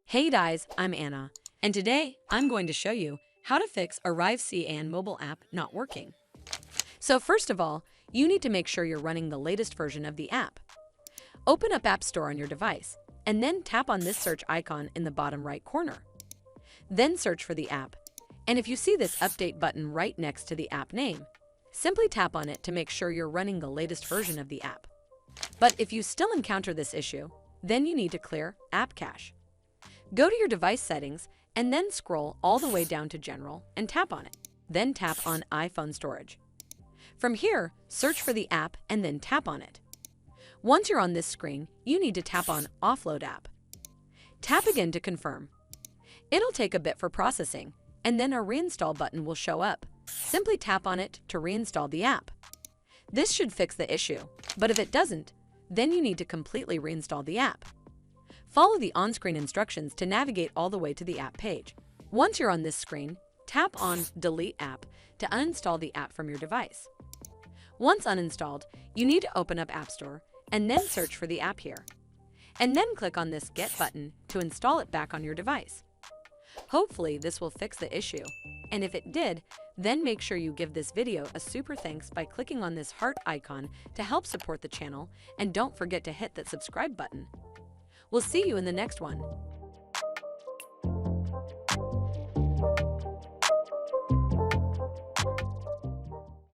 Hey guys, I'm Anna, and today I'm going to show you how to fix Arrive CN mobile app not working. So first of all, you need to make sure you're running the latest version of the app. Open up App Store on your device, and then tap on this search icon in the bottom right corner. Then search for the app, and if you see this update button right next to the app name, simply tap on it to make sure you're running the latest version of the app. But if you still encounter this issue, then you need to clear App Cache. Go to your device settings and then scroll all the way down to General and tap on it. Then tap on iPhone Storage. From here, search for the app and then tap on it. Once you're on this screen, you need to tap on Offload App. Tap again to confirm. It'll take a bit for processing, and then a reinstall button will show up. Simply tap on it to reinstall the app. This should fix the issue, but if it doesn't, then you need to completely reinstall the app. Follow the on-screen instructions to navigate all the way to the app page. Once you're on this screen, tap on Delete App to uninstall the app from your device. Once uninstalled, you need to open up App Store and then search for the app here. And then click on this Get button to install it back on your device. Hopefully this will fix the issue, and if it did, then make sure you give this video a super thanks by clicking on this heart icon to help support the channel, and don't forget to hit that subscribe button. We'll see you in the next one.